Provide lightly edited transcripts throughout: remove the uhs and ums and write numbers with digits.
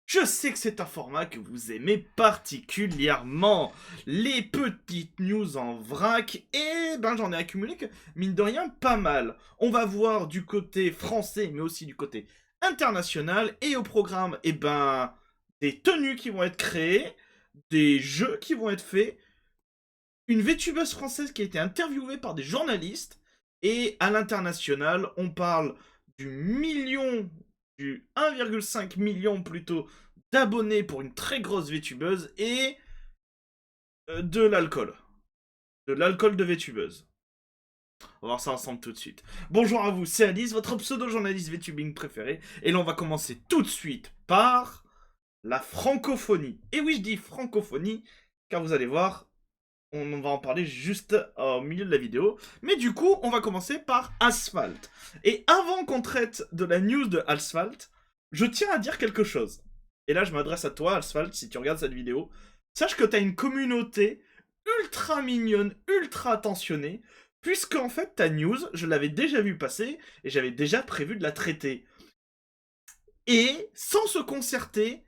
Je sais que c'est un format que vous aimez particulièrement, les petites news en vrac, et ben j'en ai accumulé que, mine de rien, pas mal. On va voir du côté français, mais aussi du côté international, et au programme, et ben, des tenues qui vont être créées, des jeux qui vont être faits, une VTubeuse française qui a été interviewée par des journalistes, et à l'international, on parle du million, du 1,5 million plutôt, d'abonnés pour une très grosse VTubeuse, et de l'alcool. De l'alcool de VTubeuse. On va voir ça ensemble tout de suite. Bonjour à vous, c'est Alice, votre pseudo-journaliste VTubing préféré, et là on va commencer tout de suite par la francophonie. Et oui, je dis francophonie, car vous allez voir, on va en parler juste au milieu de la vidéo. Mais du coup, on va commencer par Asphalt. Et avant qu'on traite de la news de Asphalt, je tiens à dire quelque chose. Et là, je m'adresse à toi, Asphalt, si tu regardes cette vidéo. Sache que tu as une communauté ultra mignonne, ultra attentionnée, puisque en fait, ta news, je l'avais déjà vue passer, et j'avais déjà prévu de la traiter. Et, sans se concerter,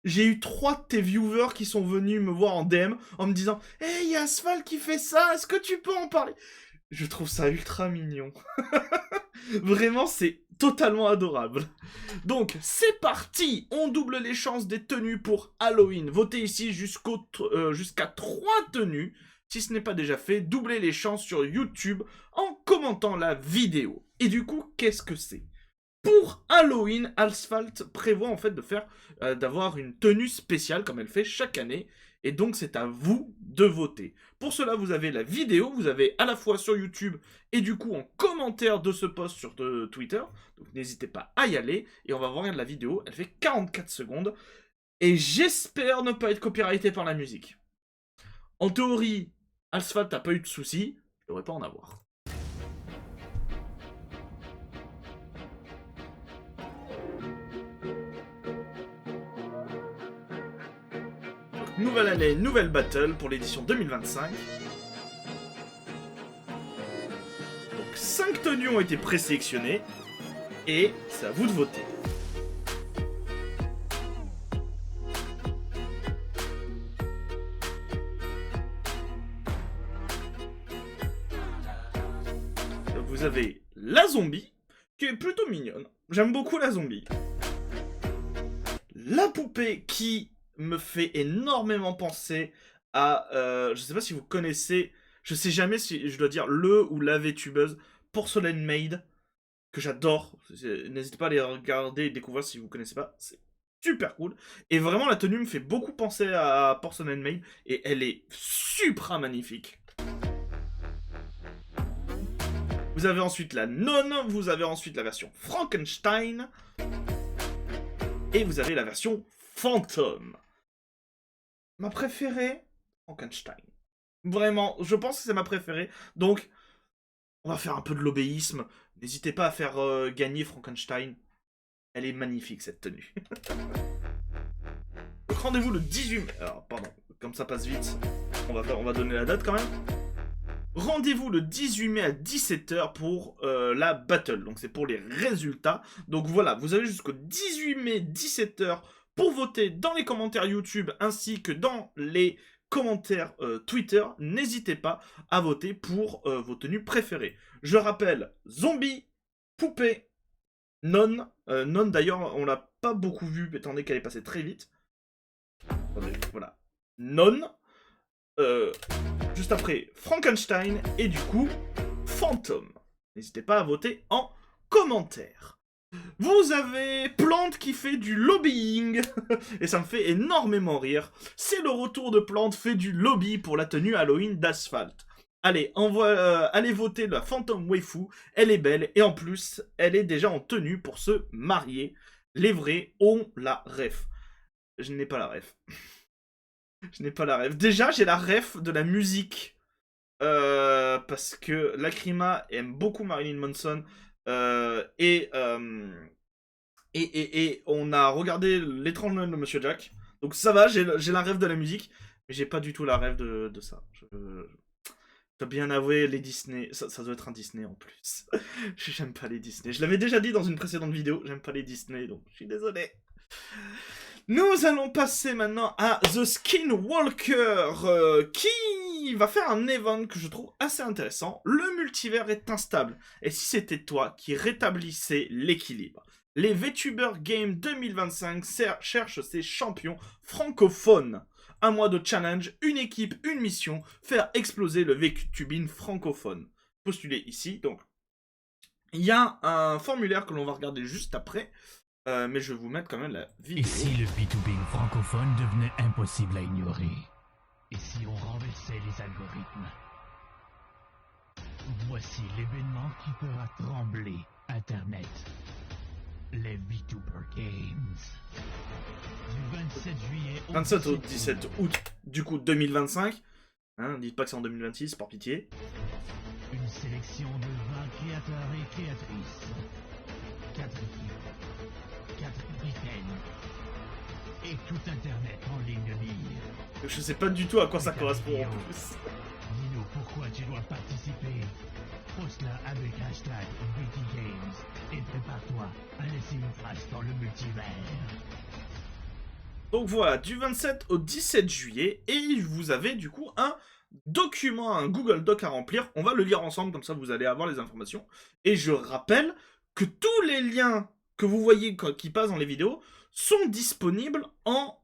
j'ai eu 3 de tes viewers qui sont venus me voir en DM en me disant « Hey, il y a Asphalt qui fait ça, est-ce que tu peux en parler ?» Je trouve ça ultra mignon. Vraiment, c'est totalement adorable. Donc, c'est parti. On double les chances des tenues pour Halloween. Votez ici jusqu'à 3 tenues. Si ce n'est pas déjà fait, doublez les chances sur YouTube en commentant la vidéo. Et du coup, qu'est-ce que c'est ? Pour Halloween, Asphalt prévoit en fait d'avoir une tenue spéciale comme elle fait chaque année. Et donc c'est à vous de voter. Pour cela, vous avez la vidéo, vous avez à la fois sur YouTube et du coup en commentaire de ce post sur Twitter. Donc n'hésitez pas à y aller. Et on va voir la vidéo, elle fait 44 secondes. Et j'espère ne pas être copyrighté par la musique. En théorie, Asphalt n'a pas eu de soucis, je devrais pas en avoir. Nouvelle année, nouvelle battle pour l'édition 2025. Donc 5 tenues ont été présélectionnées. Et c'est à vous de voter. Donc vous avez la zombie, qui est plutôt mignonne. J'aime beaucoup la zombie. La poupée qui me fait énormément penser à... je sais pas si vous connaissez... Je sais jamais si je dois dire le ou la VTubeuse Porcelain Maid, que j'adore. N'hésitez pas à les regarder et découvrir si vous connaissez pas. C'est super cool. Et vraiment, la tenue me fait beaucoup penser à Porcelain Maid, et elle est super magnifique. Vous avez ensuite la nonne, vous avez ensuite la version Frankenstein, et vous avez la version fantôme. Ma préférée, Frankenstein. Vraiment, je pense que c'est ma préférée. Donc, on va faire un peu de l'obéisme. N'hésitez pas à faire gagner Frankenstein. Elle est magnifique, cette tenue. Donc rendez-vous le 18 mai. Alors, pardon, comme ça passe vite, on va donner la date quand même. Rendez-vous le 18 mai à 17h pour la battle. Donc c'est pour les résultats. Donc voilà, vous avez jusqu'au 18 mai 17h pour voter dans les commentaires YouTube ainsi que dans les commentaires Twitter. N'hésitez pas à voter pour vos tenues préférées. Je rappelle, zombie, poupée, non. Non d'ailleurs, on l'a pas beaucoup vu étant donné qu'elle est passée très vite. Attendez, voilà. Non. Juste après Frankenstein et du coup Fantôme. N'hésitez pas à voter en commentaire. Vous avez Plante qui fait du lobbying et ça me fait énormément rire. C'est le retour de Plante fait du lobby pour la tenue Halloween d'Asphalt. Allez, allez voter la Phantom Waifu, elle est belle et en plus, elle est déjà en tenue pour se marier. Les vrais ont la ref. Je n'ai pas la ref. Je n'ai pas la ref. Déjà, j'ai la ref de la musique. Parce que Lacrima aime beaucoup Marilyn Manson. Et on a regardé L'étrange Noël de Monsieur Jack. Donc ça va, j'ai la ref de la musique. Mais j'ai pas du tout la ref de ça. Je dois bien avouer, les Disney. Ça doit être un Disney en plus. J'aime pas les Disney. Je l'avais déjà dit dans une précédente vidéo. J'aime pas les Disney, donc je suis désolé. Nous allons passer maintenant à The Skinwalker, qui va faire un event que je trouve assez intéressant. Le multivers est instable, et si c'était toi qui rétablissais l'équilibre? Les VTuber Games 2025 cherchent ses champions francophones. Un mois de challenge, une équipe, une mission, faire exploser le VTubing francophone. Postulé ici, donc il y a un formulaire que l'on va regarder juste après. Mais je vais vous mettre quand même la vidéo. Et si le B2B francophone devenait impossible à ignorer? Et si on renversait les algorithmes? Voici l'événement qui fera trembler Internet. Les VTuber Games. Du 27 juillet au 27 au 17 août, du coup 2025. Hein, dites pas que c'est en 2026, par pitié. Une sélection de 20 créateurs et créatrices. 4 équipes. 4 britanniques. Et tout Internet en ligne libre. Je sais pas du tout à quoi ça correspond en plus. Dis-nous pourquoi tu dois participer. Poste-la avec hashtag VTGames et prépare-toi à laisser une trace dans le multivers. Donc voilà, du 27 au 17 juillet, et vous avez du coup un document, un Google Doc à remplir. On va le lire ensemble, comme ça vous allez avoir les informations. Et je rappelle que tous les liens que vous voyez qui passent dans les vidéos sont disponibles en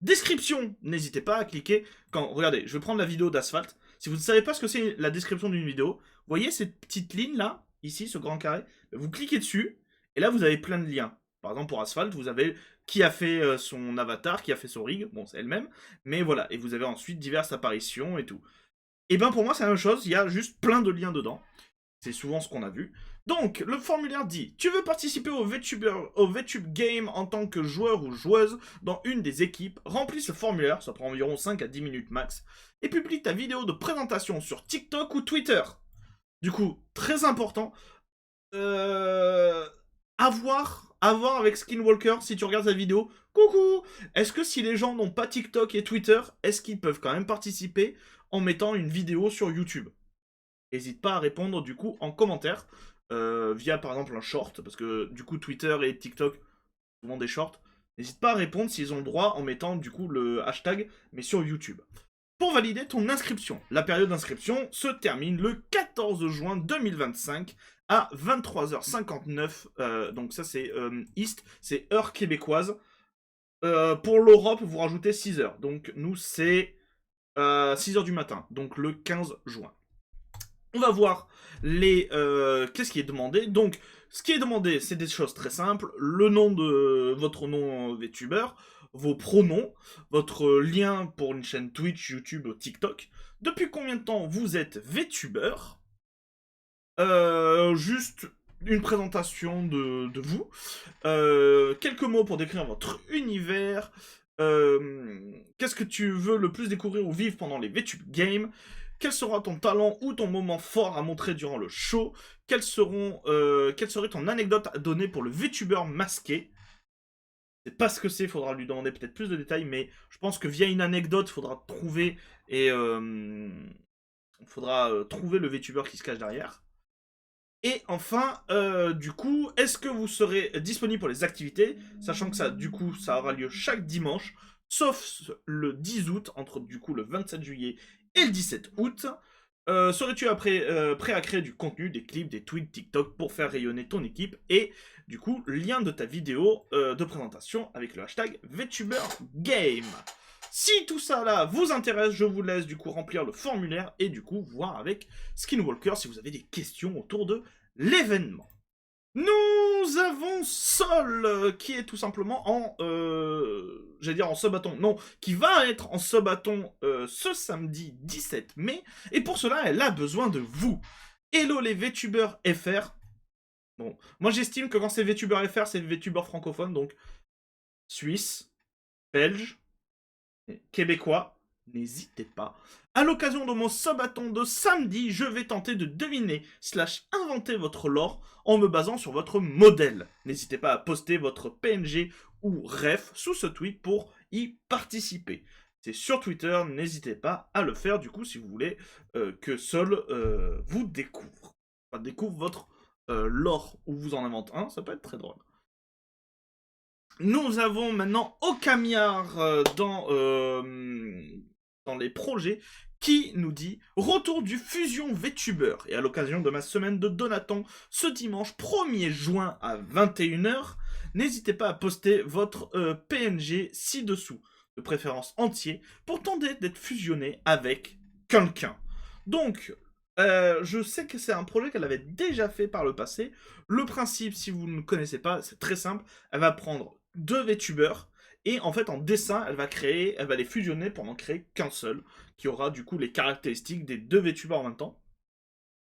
description. N'hésitez pas à cliquer. Regardez, je vais prendre la vidéo d'Asphalt. Si vous ne savez pas ce que c'est la description d'une vidéo, vous voyez cette petite ligne là, ici, ce grand carré, vous cliquez dessus, et là vous avez plein de liens. Par exemple, pour Asphalt, vous avez qui a fait son avatar, qui a fait son rig, bon, c'est elle-même, mais voilà, et vous avez ensuite diverses apparitions et tout. Et ben pour moi, c'est la même chose, il y a juste plein de liens dedans. C'est souvent ce qu'on a vu. Donc, le formulaire dit: tu veux participer au VTube Game en tant que joueur ou joueuse dans une des équipes, remplis ce formulaire, ça prend environ 5 à 10 minutes max, et publie ta vidéo de présentation sur TikTok ou Twitter. Du coup, très important, à voir avec Skinwalker si tu regardes sa vidéo. Coucou! Est-ce que si les gens n'ont pas TikTok et Twitter, est-ce qu'ils peuvent quand même participer en mettant une vidéo sur YouTube? N'hésite pas à répondre du coup en commentaire, via par exemple un short, parce que du coup Twitter et TikTok, souvent des shorts. N'hésite pas à répondre s'ils ont le droit en mettant du coup le hashtag, mais sur YouTube. Pour valider ton inscription, la période d'inscription se termine le 14 juin 2025 à 23h59, donc ça c'est East, c'est heure québécoise. Pour l'Europe, vous rajoutez 6 heures, donc nous c'est 6 heures du matin, donc le 15 juin. On va voir qu'est-ce qui est demandé. Donc, ce qui est demandé, c'est des choses très simples. Le nom de votre nom VTuber, vos pronoms, votre lien pour une chaîne Twitch, YouTube, TikTok. Depuis combien de temps vous êtes VTuber? Juste une présentation de vous. Quelques mots pour décrire votre univers. Qu'est-ce que tu veux le plus découvrir ou vivre pendant les VTube Games? Quel sera ton talent ou ton moment fort à montrer durant le show? Quelle serait ton anecdote à donner pour le VTuber masqué? Je sais pas ce que c'est, faudra lui demander peut-être plus de détails, mais je pense que via une anecdote, faudra trouver trouver le VTuber qui se cache derrière. Et enfin, du coup, est-ce que vous serez disponible pour les activités? Sachant que ça, du coup, ça aura lieu chaque dimanche, sauf le 10 août, entre du coup le 27 juillet et le 17 août. Serais-tu prêt à créer du contenu, des clips, des tweets TikTok pour faire rayonner ton équipe? Et du coup, lien de ta vidéo de présentation avec le hashtag VTuberGame. Si tout ça là vous intéresse, je vous laisse du coup remplir le formulaire et du coup voir avec Skinwalker si vous avez des questions autour de l'événement. Nous avons Sol qui est tout simplement en... j'allais dire en subathon. Non, qui va être en subathon ce samedi 17 mai. Et pour cela, elle a besoin de vous. Hello les VTubers FR. Bon, moi j'estime que quand c'est VTuber FR, c'est VTuber francophone. Donc, Suisse, Belge, Québécois, n'hésitez pas. À l'occasion de mon subathon de samedi, je vais tenter de deviner / inventer votre lore en me basant sur votre modèle. N'hésitez pas à poster votre PNG ou ref sous ce tweet pour y participer. C'est sur Twitter, n'hésitez pas à le faire du coup si vous voulez que Sol vous découvre. Enfin, découvre votre lore ou vous en invente un, ça peut être très drôle. Nous avons maintenant Okamiar dans les projets qui nous dit retour du Fusion VTuber. Et à l'occasion de ma semaine de Donaton, ce dimanche 1er juin à 21h, n'hésitez pas à poster votre PNG ci-dessous, de préférence entier, pour tenter d'être fusionné avec quelqu'un. Donc, je sais que c'est un projet qu'elle avait déjà fait par le passé. Le principe, si vous ne connaissez pas, c'est très simple. Elle va prendre 2 VTubers et en fait en dessin, elle va les fusionner pour n'en créer qu'un seul, qui aura du coup les caractéristiques des 2 VTubers en même temps.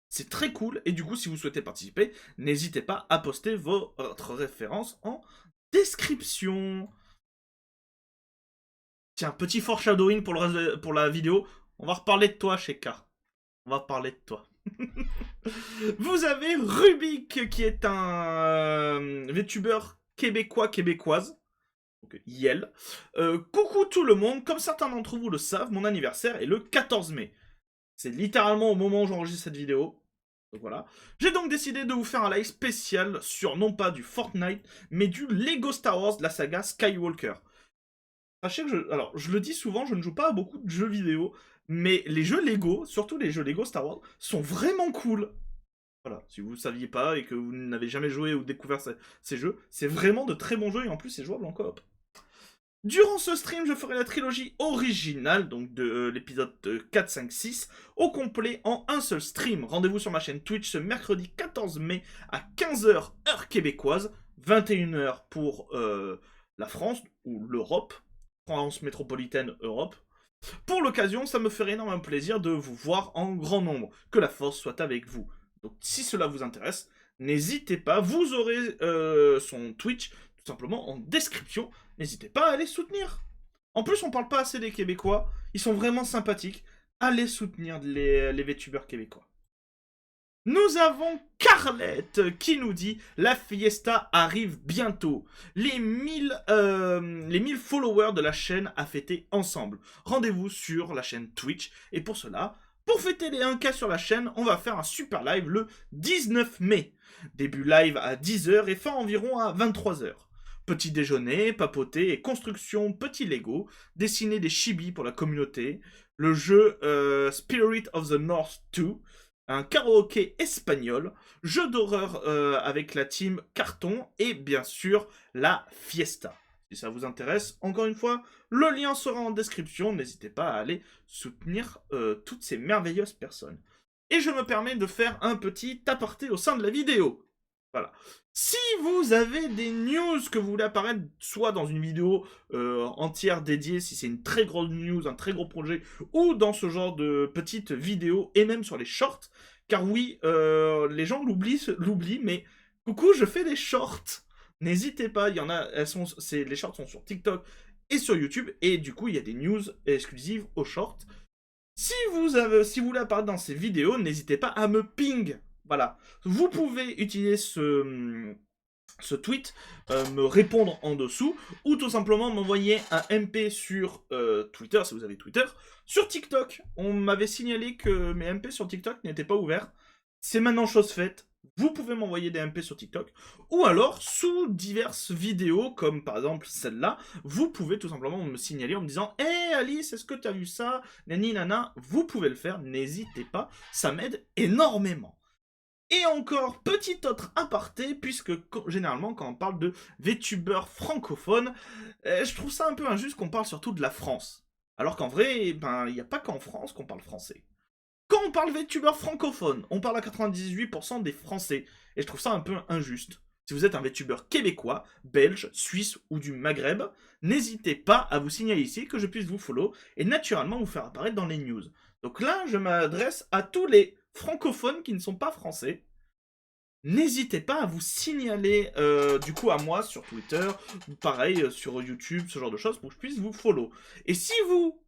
C'est très cool et du coup, si vous souhaitez participer, n'hésitez pas à poster votre référence en description. Tiens, petit foreshadowing pour la vidéo. On va reparler de toi, Sheka. On va parler de toi. Vous avez Rubik, qui est un VTuber québécoise. Donc, Yel. Coucou tout le monde, comme certains d'entre vous le savent, mon anniversaire est le 14 mai. C'est littéralement au moment où j'enregistre cette vidéo. Donc voilà. J'ai donc décidé de vous faire un live spécial sur non pas du Fortnite, mais du Lego Star Wars de la saga Skywalker. Sachez que alors, je le dis souvent, je ne joue pas à beaucoup de jeux vidéo, mais les jeux Lego, surtout les jeux Lego Star Wars, sont vraiment cool. Voilà, si vous ne saviez pas et que vous n'avez jamais joué ou découvert ces jeux, c'est vraiment de très bons jeux et en plus c'est jouable en coop. Durant ce stream, je ferai la trilogie originale, donc de l'épisode 4, 5, 6, au complet en un seul stream. Rendez-vous sur ma chaîne Twitch ce mercredi 14 mai à 15h heure québécoise, 21h pour la France ou l'Europe, France métropolitaine Europe. Pour l'occasion, ça me ferait énormément plaisir de vous voir en grand nombre. Que la force soit avec vous. Donc si cela vous intéresse, n'hésitez pas, vous aurez son Twitch tout simplement en description. N'hésitez pas à aller soutenir. En plus, on parle pas assez des Québécois, ils sont vraiment sympathiques. Allez soutenir les VTubers québécois. Nous avons Carlette qui nous dit « La fiesta arrive bientôt. Les 1000 followers de la chaîne à fêter ensemble. Rendez-vous sur la chaîne Twitch. Et pour cela, pour fêter les 1K sur la chaîne, on va faire un super live le 19 mai. Début live à 10h et fin environ à 23h. Petit déjeuner, papoter et construction petit Lego. Dessiner des chibis pour la communauté. Le jeu Spirit of the North 2. Un karaoké espagnol, jeu d'horreur avec la team Carton et bien sûr la fiesta. Si ça vous intéresse, encore une fois, le lien sera en description, n'hésitez pas à aller soutenir toutes ces merveilleuses personnes. Et je me permets de faire un petit aparté au sein de la vidéo. Voilà. Si vous avez des news que vous voulez apparaître, soit dans une vidéo entière dédiée, si c'est une très grosse news, un très gros projet, ou dans ce genre de petites vidéos, et même sur les shorts, car oui, les gens l'oublient, mais coucou, je fais des shorts. N'hésitez pas, il y en a, les shorts sont sur TikTok et sur YouTube, et du coup, il y a des news exclusives aux shorts. Si vous voulez apparaître dans ces vidéos, n'hésitez pas à me ping. Voilà. Vous pouvez utiliser ce tweet, me répondre en dessous, ou tout simplement m'envoyer un MP sur Twitter, si vous avez Twitter. Sur TikTok, on m'avait signalé que mes MP sur TikTok n'étaient pas ouverts. C'est maintenant chose faite. Vous pouvez m'envoyer des MP sur TikTok. Ou alors, sous diverses vidéos, comme par exemple celle-là, vous pouvez tout simplement me signaler en me disant « Hey Alice, est-ce que tu as vu ça ?» Nani nana, vous pouvez le faire, n'hésitez pas, ça m'aide énormément. Et encore, petit autre aparté, puisque généralement quand on parle de VTubers francophones, je trouve ça un peu injuste qu'on parle surtout de la France. Alors qu'en vrai, ben, il n'y a pas qu'en France qu'on parle français. Quand on parle VTubers francophones, on parle à 98% des Français, et je trouve ça un peu injuste. Si vous êtes un VTuber québécois, belge, suisse ou du Maghreb, n'hésitez pas à vous signaler ici que je puisse vous follow et naturellement vous faire apparaître dans les news. Donc là, je m'adresse à tous les francophones qui ne sont pas français. N'hésitez pas à vous signaler du coup à moi sur Twitter, pareil sur YouTube, ce genre de choses, pour que je puisse vous follow. Et si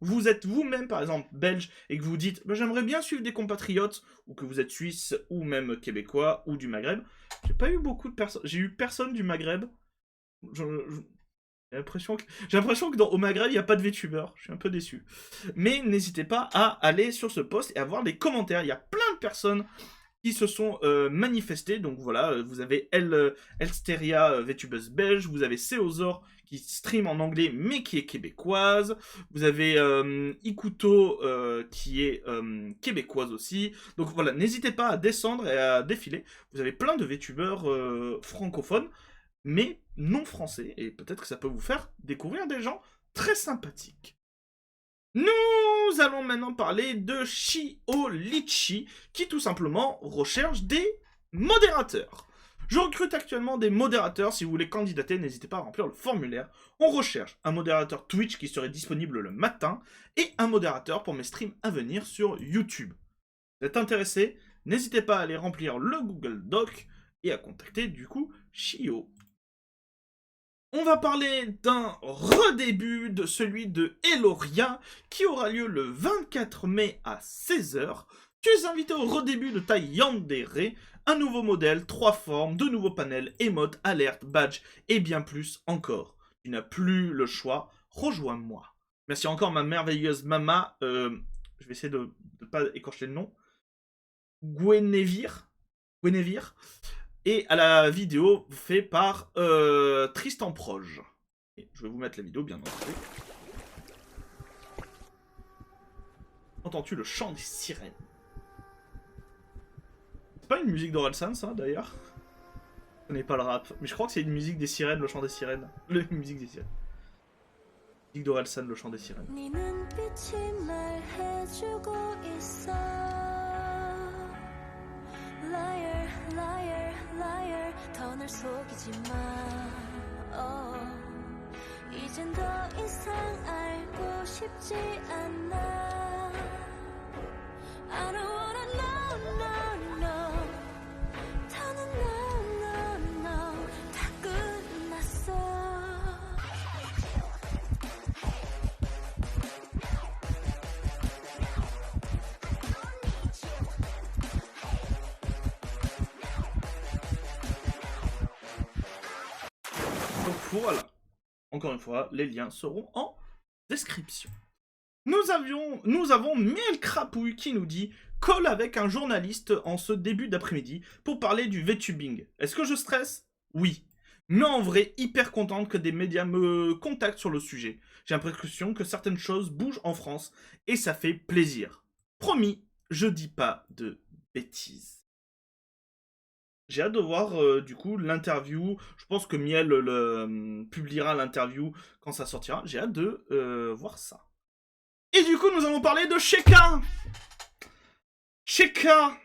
vous êtes vous-même par exemple belge et que vous dites bah, j'aimerais bien suivre des compatriotes, ou que vous êtes suisse ou même québécois ou du Maghreb, j'ai pas eu beaucoup de personnes, j'ai eu personne du Maghreb. J'ai l'impression que au Maghreb il n'y a pas de VTuber, je suis un peu déçu. Mais n'hésitez pas à aller sur ce post et à voir les commentaires, il y a plein de personnes qui se sont manifestés. Donc voilà, vous avez Elsteria, VTubeuse belge, vous avez Seozor qui stream en anglais mais qui est québécoise, vous avez Ikuto qui est québécoise aussi. Donc voilà, n'hésitez pas à descendre et à défiler. Vous avez plein de VTubeurs francophones mais non français, et peut-être que ça peut vous faire découvrir des gens très sympathiques. Nous allons maintenant parler de Shio-Litchi, qui tout simplement recherche des modérateurs. Je recrute actuellement des modérateurs, si vous voulez candidater, n'hésitez pas à remplir le formulaire. On recherche un modérateur Twitch qui serait disponible le matin, et un modérateur pour mes streams à venir sur YouTube. Vous êtes intéressé, n'hésitez pas à aller remplir le Google Doc, et à contacter du coup Shio. On va parler d'un redébut de celui de Eloria qui aura lieu le 24 mai à 16h. Tu es invité au redébut de ta Yandere, un nouveau modèle, 3 formes, 2 nouveaux panels, émotes, alertes, badges et bien plus encore. Tu n'as plus le choix, rejoins-moi. Merci encore ma merveilleuse Mama, je vais essayer de ne pas écorcher le nom, Guenevere. Et à la vidéo faite par Tristan Proge. Et je vais vous mettre la vidéo bien entendu. Entends-tu le chant des sirènes? C'est pas une musique d'Orelsan ça d'ailleurs? Je connais pas le rap, mais je crois que c'est une musique des sirènes, le chant des sirènes. La musique des sirènes. Musique d'Orelsan, le chant des sirènes. Liar, liar, liar, 더 널 속이지 마. 이젠 더 이상 알고 싶지 않아. I don't wanna know, no, no. 더는 no, no, no. 다 끝났어. Voilà. Encore une fois, les liens seront en description. Nous avons Miel Crapouille qui nous dit « Call avec un journaliste en ce début d'après-midi pour parler du VTubing. Est-ce que je stresse? Oui. Mais en vrai, hyper contente que des médias me contactent sur le sujet. J'ai l'impression que certaines choses bougent en France et ça fait plaisir. Promis, je dis pas de bêtises. » J'ai hâte de voir du coup l'interview. Je pense que Miel publiera l'interview quand ça sortira. J'ai hâte de voir ça. Et du coup, nous allons parler de Sheka. Sheka.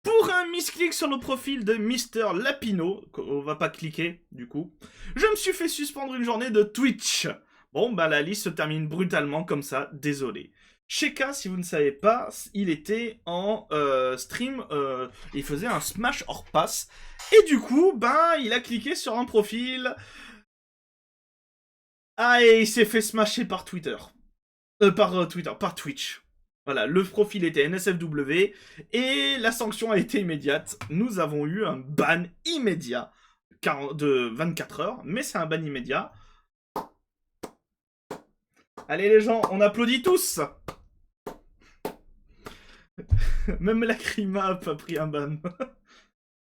Pour un misclick sur le profil de Mister Lapino, on va pas cliquer du coup, je me suis fait suspendre une journée de Twitch. Bon, bah la liste se termine brutalement comme ça, désolé. Sheka, si vous ne savez pas, il était en stream, il faisait un smash hors pass, et du coup, ben, il a cliqué sur un profil. Ah, et il s'est fait smasher par Twitter. Par Twitch. Voilà, le profil était NSFW, et la sanction a été immédiate. Nous avons eu un ban immédiat de 24 heures, mais c'est un ban immédiat. Allez les gens, on applaudit tous. Même Lacrima a pas pris un ban.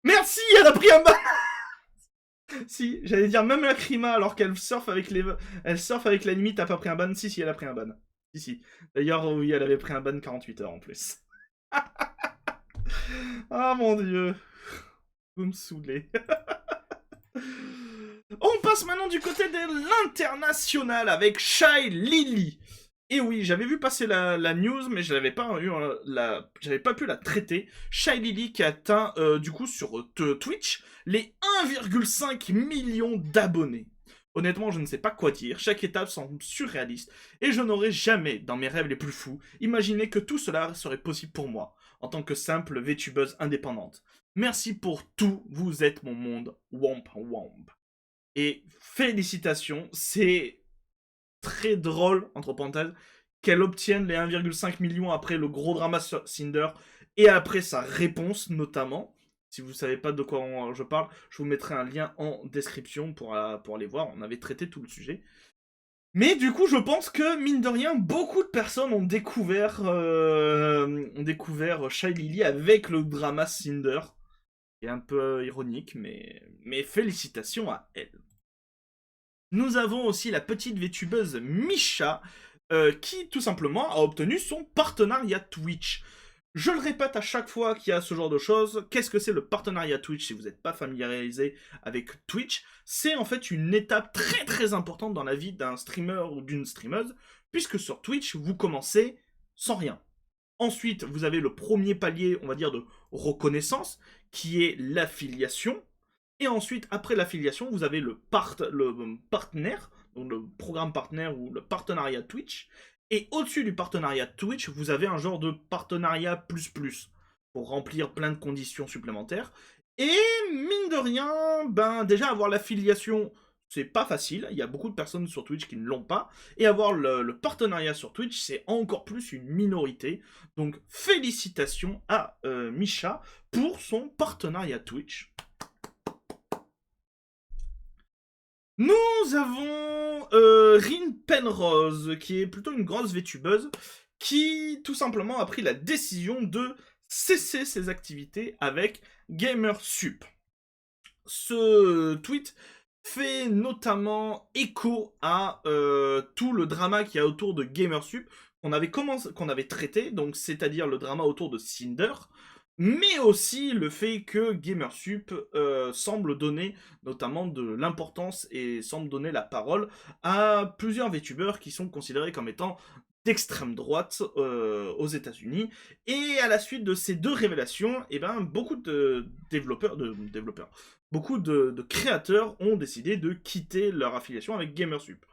Merci, elle a pris un ban. Si, j'allais dire même Lacrima alors qu'elle surfe avec la limite a pas pris un ban. Si, elle a pris un ban. Si. D'ailleurs, oui, elle avait pris un ban 48 heures en plus. Ah mon dieu. Vous me saoulez. On passe maintenant du côté de l'international avec Shy Lily. Et oui, j'avais vu passer la news, mais je n'avais pas j'avais pas pu la traiter. Shy Lily qui atteint du coup sur Twitch les 1,5 millions d'abonnés. Honnêtement, je ne sais pas quoi dire, chaque étape semble surréaliste, et je n'aurais jamais, dans mes rêves les plus fous, imaginé que tout cela serait possible pour moi, en tant que simple VTubeuse indépendante. Merci pour tout, vous êtes mon monde, womp womp. Et félicitations, c'est très drôle, entre parenthèses, qu'elle obtienne les 1,5 millions après le gros drama sur Cinder, et après sa réponse notamment. Si vous ne savez pas de quoi je parle, je vous mettrai un lien en description pour aller voir. On avait traité tout le sujet. Mais du coup, je pense que, mine de rien, beaucoup de personnes ont découvert Shy Lily avec le drama Cinder. C'est un peu ironique, mais félicitations à elle. Nous avons aussi la petite VTubeuse Misha, qui tout simplement a obtenu son partenariat Twitch. Je le répète à chaque fois qu'il y a ce genre de choses, qu'est-ce que c'est le partenariat Twitch si vous n'êtes pas familiarisé avec Twitch? C'est en fait une étape très très importante dans la vie d'un streamer ou d'une streameuse, puisque sur Twitch, vous commencez sans rien. Ensuite, vous avez le premier palier, on va dire, de reconnaissance, qui est l'affiliation. Et ensuite, après l'affiliation, vous avez le partenaire, donc le programme partenaire ou le partenariat Twitch. Et au-dessus du partenariat Twitch, vous avez un genre de partenariat plus pour remplir plein de conditions supplémentaires. Et mine de rien, ben déjà avoir l'affiliation, c'est pas facile. Il y a beaucoup de personnes sur Twitch qui ne l'ont pas. Et avoir le partenariat sur Twitch, c'est encore plus une minorité. Donc félicitations à Misha pour son partenariat Twitch. Nous avons Rin Penrose, qui est plutôt une grosse VTubeuse, qui tout simplement a pris la décision de cesser ses activités avec GamerSup. Ce tweet fait notamment écho à tout le drama qu'il y a autour de GamerSup qu'on avait traité, donc c'est-à-dire le drama autour de Cinder, mais aussi le fait que GamerSup semble donner notamment de l'importance et semble donner la parole à plusieurs VTubers qui sont considérés comme étant d'extrême droite aux États-Unis. Et à la suite de ces deux révélations, eh ben, beaucoup de beaucoup de créateurs ont décidé de quitter leur affiliation avec GamerSup.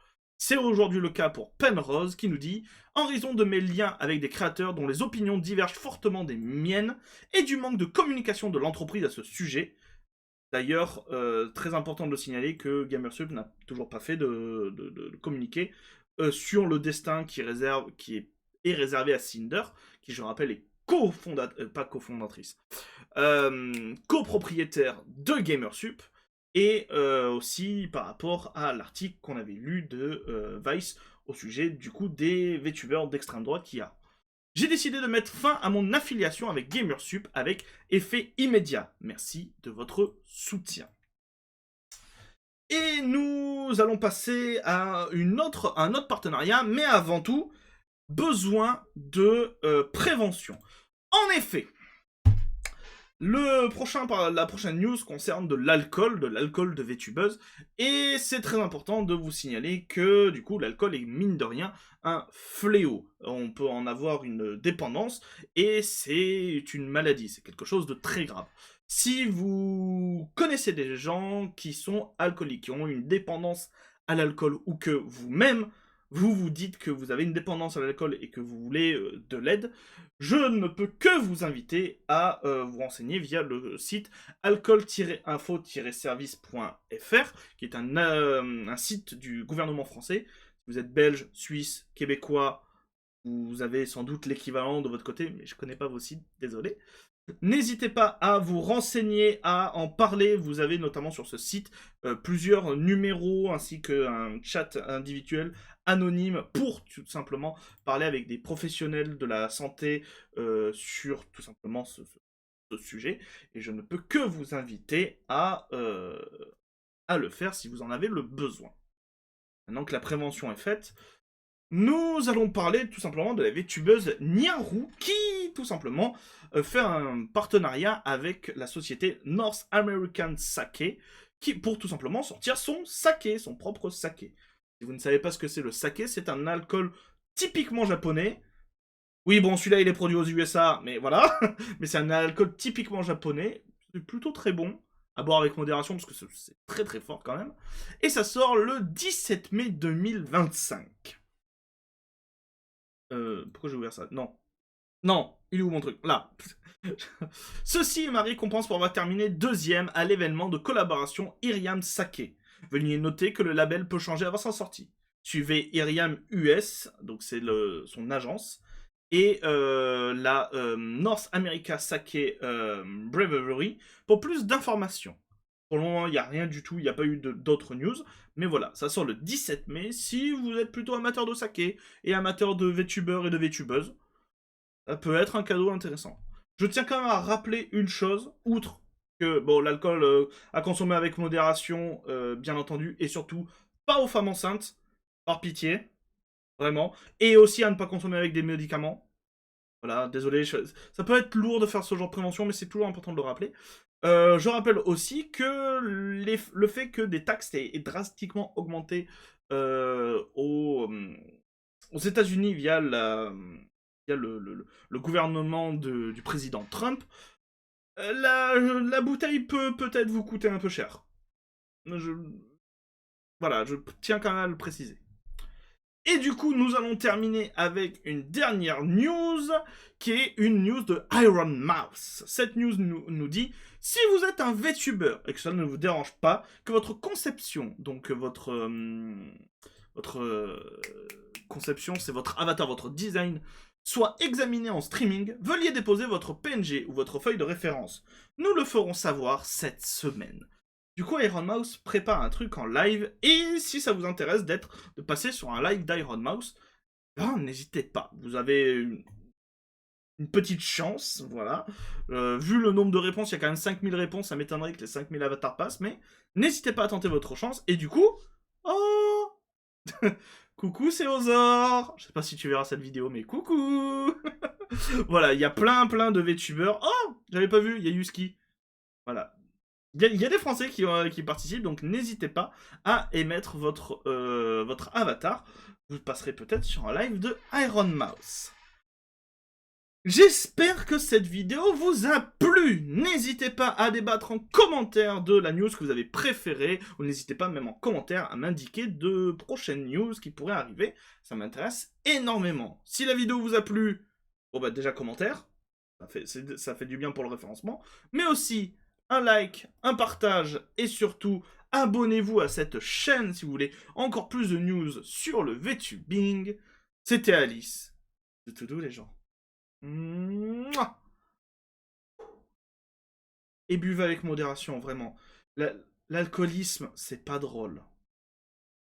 C'est aujourd'hui le cas pour Penrose qui nous dit « En raison de mes liens avec des créateurs dont les opinions divergent fortement des miennes et du manque de communication de l'entreprise à ce sujet, d'ailleurs, très important de le signaler que GamerSup n'a toujours pas fait de communiqué sur le destin qui est réservé à Cinder, qui je rappelle est copropriétaire de GamerSup, et aussi par rapport à l'article qu'on avait lu de Vice au sujet du coup des VTubers d'extrême droite qu'il y a. J'ai décidé de mettre fin à mon affiliation avec GamerSup avec effet immédiat. Merci de votre soutien. Et nous allons passer à un autre partenariat, mais avant tout, besoin de prévention. En effet, la prochaine news concerne de l'alcool de VTubeuse, et c'est très important de vous signaler que du coup l'alcool est mine de rien un fléau. On peut en avoir une dépendance, et c'est une maladie, c'est quelque chose de très grave. Si vous connaissez des gens qui sont alcooliques, qui ont une dépendance à l'alcool, ou que vous-même, vous dites que vous avez une dépendance à l'alcool et que vous voulez de l'aide, je ne peux que vous inviter à vous renseigner via le site alcool-info-service.fr, qui est un site du gouvernement français. Si vous êtes belge, suisse, québécois, vous avez sans doute l'équivalent de votre côté, mais je ne connais pas vos sites, désolé. N'hésitez pas à vous renseigner, à en parler. Vous avez notamment sur ce site plusieurs numéros ainsi qu'un chat individuel anonyme pour tout simplement parler avec des professionnels de la santé sur tout simplement ce sujet. Et je ne peux que vous inviter à le faire si vous en avez le besoin. Maintenant que la prévention est faite, nous allons parler tout simplement de la VTubeuse Niaru qui, tout simplement, fait un partenariat avec la société North American Sake pour tout simplement sortir son saké, son propre saké. Si vous ne savez pas ce que c'est le saké, c'est un alcool typiquement japonais. Oui, bon, celui-là, il est produit aux USA, mais voilà. Mais c'est un alcool typiquement japonais. C'est plutôt très bon. À boire avec modération, parce que c'est très très fort quand même. Et ça sort le 17 mai 2025. Pourquoi j'ai ouvert ça? Non. Non, il est où mon truc? Là. Ceci est ma récompense pour avoir terminé deuxième à l'événement de collaboration Iriam Sake. Veuillez noter que le label peut changer avant sa sortie. Suivez Iriam US, donc c'est son agence, et la North America Sake Brewery pour plus d'informations. Pour le moment, il n'y a rien du tout, il n'y a pas eu d'autres news. Mais voilà, ça sort le 17 mai. Si vous êtes plutôt amateur de saké et amateur de VTubers et de VTubeuses, ça peut être un cadeau intéressant. Je tiens quand même à rappeler une chose, outre que bon, l'alcool à consommer avec modération, bien entendu, et surtout pas aux femmes enceintes, par pitié, vraiment, et aussi à ne pas consommer avec des médicaments. Voilà, désolé, ça peut être lourd de faire ce genre de prévention, mais c'est toujours important de le rappeler. Je rappelle aussi que le fait que des taxes aient drastiquement augmenté aux États-Unis via le gouvernement du président Trump, la bouteille peut peut-être vous coûter un peu cher. Voilà, je tiens quand même à le préciser. Et du coup, nous allons terminer avec une dernière news, qui est une news de Iron Mouse. Cette news nous dit, si vous êtes un VTuber et que ça ne vous dérange pas, que votre conception, donc votre conception, c'est votre avatar, votre design, soit examiné en streaming, veuillez déposer votre PNG ou votre feuille de référence. Nous le ferons savoir cette semaine. Du coup, Iron Mouse prépare un truc en live, et si ça vous intéresse de passer sur un live d'Iron Mouse, ben, n'hésitez pas. Vous avez une petite chance, voilà. Vu le nombre de réponses, il y a quand même 5000 réponses, ça m'étonnerait que les 5000 avatars passent, mais n'hésitez pas à tenter votre chance, et du coup... Oh coucou, c'est Ozor. Je sais pas si tu verras cette vidéo, mais coucou. Voilà, il y a plein de VTubers. Oh, j'avais pas vu, il y a Yuski. Voilà. Il y a des Français qui participent, donc n'hésitez pas à émettre votre avatar. Vous passerez peut-être sur un live de Iron Mouse. J'espère que cette vidéo vous a plu. N'hésitez pas à débattre en commentaire de la news que vous avez préférée, ou n'hésitez pas même en commentaire à m'indiquer de prochaines news qui pourraient arriver. Ça m'intéresse énormément. Si la vidéo vous a plu, bon bah déjà commentaire, ça fait du bien pour le référencement, mais aussi un like, un partage, et surtout abonnez-vous à cette chaîne si vous voulez encore plus de news sur le VTubing. C'était Alice. De tout doux les gens. Mouah. Et buvez avec modération, vraiment. L'alcoolisme, c'est pas drôle.